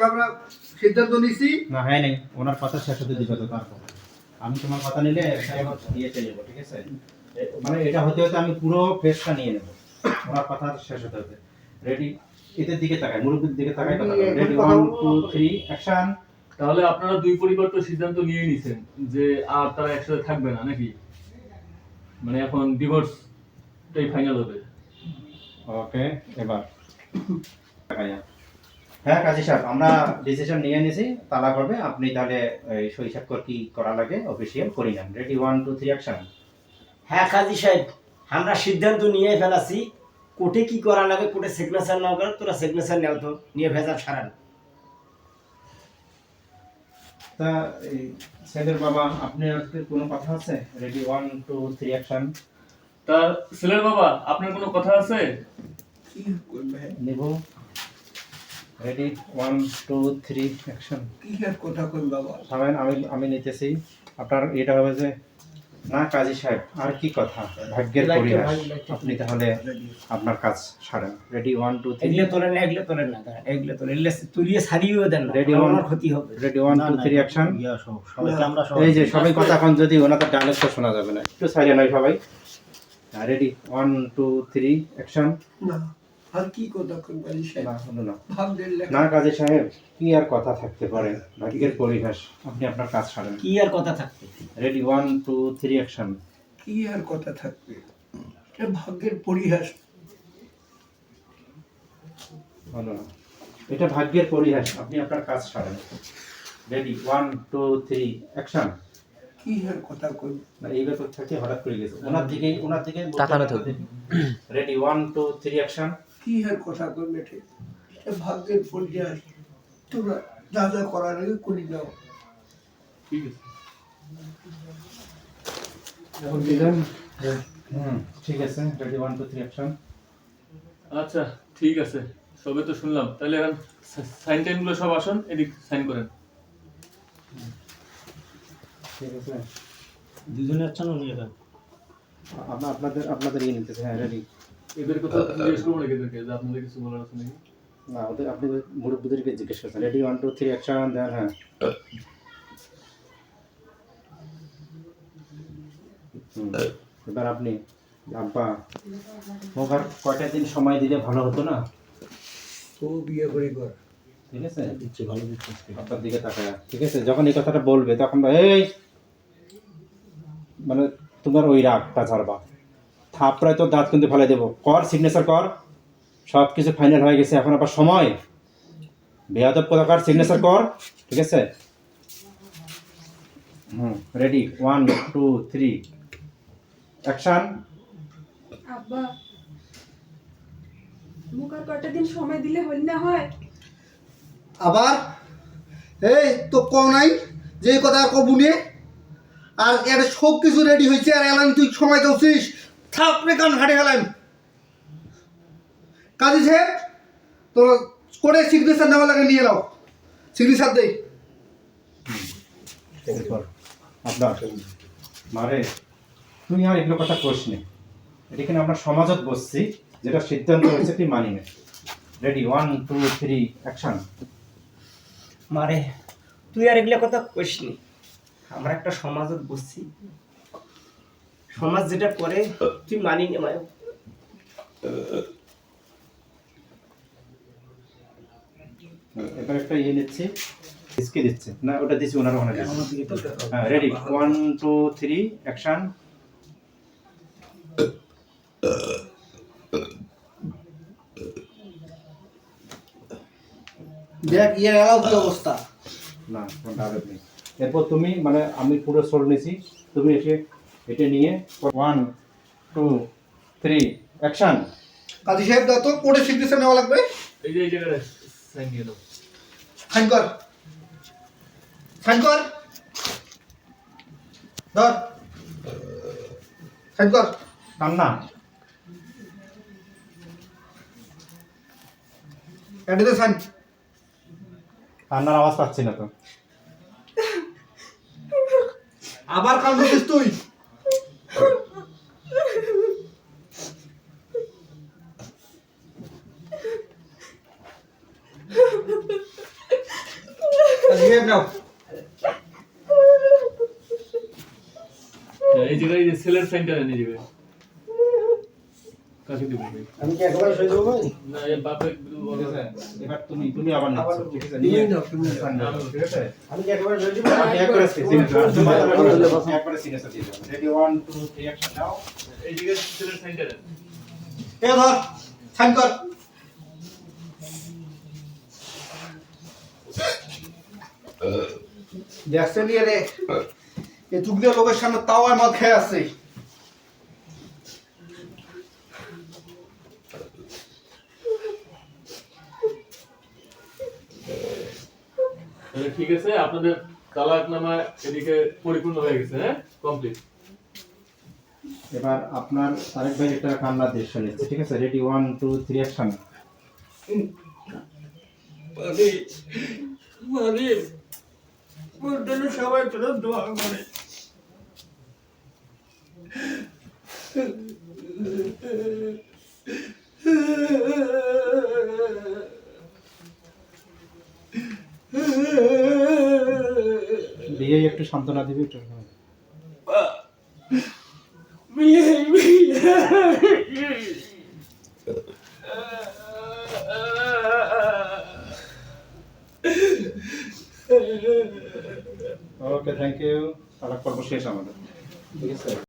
আমরা সিদ্ধান্ত নিছি না হয় নাই ওনার কথা শেষ হতে দিবে তো তারপর আমি তোমার কথা নিলে দিয়ে চলে যাবো ঠিক আছে মানে এটা হতে হতে আমি পুরো ফেসটা নিয়ে নেব ওনার কথা শেষ হতে হতে রেডি এদের দিকে তাকাই মুরব্বির দিকে তাকাই কথা রেডি 1 2 3 অ্যাকশন তাহলে আপনারা দুই পরিবার তো সিদ্ধান্ত নিয়ে নিছেন যে আর তারা একসাথে থাকবে না নাকি মানে এখন ডিভোর্সটাই ফাইনাল হবে ওকে এবার তাকাইয়া হ্যাঁ কাজী সাহেব আমরা ডিসিশন নিয়ে নিয়েছি তালাক হবে আপনি তাহলে এই সই স্বাক্ষর কি করা লাগে অফিশিয়াল করি নেন রেডি 1 2 3 অ্যাকশন হ্যাঁ কাজী সাহেব আমরা সিদ্ধান্ত নিয়ে ফেলাছি কোর্টে কি করা লাগে কোর্টে সিগনেচার নাও করে তোরা সিগনেচার নাও তো নিয়ে ভেজা ছাড়ান তা এই ছেলের বাবা আপনি কোনো কথা আছে রেডি 1 2 3 অ্যাকশন তা ছেলের বাবা আপনার কোনো কথা আছে কি করবে নেব রেডি 1 2 3 অ্যাকশন কি আর কথা কই বাবা থামেন আমি নিতেছি আপনার এটা হবে যে না কাজী সাহেব আর কি কথা ভাগ্যের পরিহাস আপনি তাহলে আপনার কাজ ছাড়েন রেডি 1 2 3 এগুলো তোলেন না এগুলো তোলেন না এগুলো তোলেন এগুলো তুলিয়ে ছাড়িয়েও দেন না Ready, আমার one, ক্ষতি হবে রেডি 1 2 3 অ্যাকশন সবাইকে আমরা এই যে সবাই কথা এখন যদি ওনাদের ডায়লগটা শোনা যাবে না একটু সাইলেন্ট হয় সবাই রেডি 1 2 3 অ্যাকশন না আর কি কথা কই বাড়ি সাহেব না হলো না ভাগ্যের লেখা না কাজী সাহেব কি আর কথা থাকতে পারে ভাগ্যের পরিহাস আপনি আপনার কাজ ছাড়েন কি আর কথা থাকতে রেডি 1 2 3 অ্যাকশন কি আর কথা থাকবে এটা ভাগ্যের পরিহাস হলো না এটা ভাগ্যের পরিহাস আপনি আপনার কাজ ছাড়েন রেডি 1 2 3 অ্যাকশন কি আর কথা কই না এই ব্যাপার থেকে হঠাৎ করে গেছে ওনার দিকে তাকানো থাকবে। রেডি 1 2 3 অ্যাকশন কি আর কথা কই বেটে এটা ভাগ্যের পরিহাস তোমরা যা যা করার আগে করি নাও ঠিক আছে এখন দিলেন ঠিক আছে রেডি 1 2 3 অ্যাকশন আচ্ছা ঠিক আছে সবে তো শুনলাম তাহলে এখন সাইন টাইনগুলো সব আসুন এদিক সাইন করেন ঠিক আছে দুজনে আচ্ছা না নিয়ে যান আপনাদের ইয়ে নিতেছে হ্যাঁ রেডি এদের কথা জিজ্ঞেস করবো নাকি এদেরকে যে আপনাদের কিছু বলার আছে নাকি না ওদের আপনি মুরব্বীদেরকে জিজ্ঞেস করছেন রেডি 1 2 3 অ্যাকশন দেন হ্যাঁ এবার আপনি আব্বা মোগার কয়টা দিন সময় দিলে ভালো হতো না ও বিয়ে করে কর ঠিক আছে দিচ্ছে ভালো দিচ্ছে আপনার দিকে তাকায় ঠিক আছে যখন এই কথাটা বলবে তখন এই মানে তোমার ওই রাগটা ছাড়বা থাপড়ায় তো দাঁত কিন্তু ফেলে দেবো কর সিগনেচার কর সব কিছু ফাইনাল হয়ে গেছে এখন আবার সময় বেয়াদব কোথাকার সিগনেচার কর ঠিক আছে রেডি 1 2 3 অ্যাকশন আব্বা মুখ আর কয়টা দিন সময় দিলে হল না হয় আবার এই তো কও নাই যে এই কথা আর কবু নিয়ে আর এটা সব কিছু রেডি হয়েছে আর এলাম তুই সময় দছিস থাপড়ে কান হাটে গেলাম কাজী সাহেব তোর করে সিগনেচার নেওয়া লাগে নিয়ে নাও সিগনেচার দেই এরপর আপনার মারে তুই আর এগুলো কথা কোস নে এখানে আমরা সমাজত বসছি যেটা সিদ্ধান্ত হয়েছে তুই মানি নে রেডি 1 2 3 অ্যাকশন মারে তুই আর এগুলা কথা কইস নি আমরা একটা সমাজত বসছি সমাজ যেটা করে তুই মানি নে মায় এবার একটা ইয়ে নিচ্ছি ডিসকে দিচ্ছে না ওটা দিচ্ছি ওনার ওখানে হ্যাঁ রেডি 1 2 3 অ্যাকশন দেখ ইয়ে এলাও কি অবস্থা না কোনো ডায়লগ নেই এরপর তুমি মানে আমি পুরো সোল নিয়েছি তুমি এটা নিয়ে 1 2 3 অ্যাকশন কাজী সাহেব দাও তো কোর্টে সিগনেচার নেওয়া লাগবে এই যে এই জায়গায় সাইন দিয়ে দাও সাইন কর সাইন কর ধর সাইন কর কান্না এটাতে সাইন কান্নার আওয়াজ পাচ্ছি না তো আবার কান দিস তুই রিহেব নাও। এই জায়গায় এই যে সেলের সেন্টারে নিয়ে যাবে। কাকে দিব ভাই? আমি কি একেবারে সই দেবো ভাই? না এই বাপে ঠিক আছে? এবার তুমি আবার নিচ্ছ, ঠিক আছে? নিয়ে নিয়ে নাও, তুমি নাও। ঠিক আছে? আমি কি একেবারে সই দেবো? আপনি একবারে signature, আপনি মাথাটা করে দিলে একবারে signature দিয়ে দেবেন। Ready, 1, 2, 3, action now. এই জায়গায় সেলের সেন্টারে। এ ধর, সাইন কর। দেখছেন নিয়ে রে, এ চুগলিয়া লোকের সামনে তাও আর মদ খেয়ে আসছে। তাহলে ঠিক আছে, আপনাদের তালাকনামা এদিকে পরিপূর্ণ হয়ে গেছে, হ্যাঁ? কমপ্লিট। এবার আপনার তারেক ভাই একটা কান্নার দৃশ্য নিচ্ছে, ঠিক আছে? Ready, 1, 2, 3, action. সবাই তোরা দোয়া করে। দিয়ে একটু সান্ত্বনা দিবি একটু। ওকে, থ্যাংক ইউ। তালাক পর্ব শেষ আমাদের, ঠিক আছে?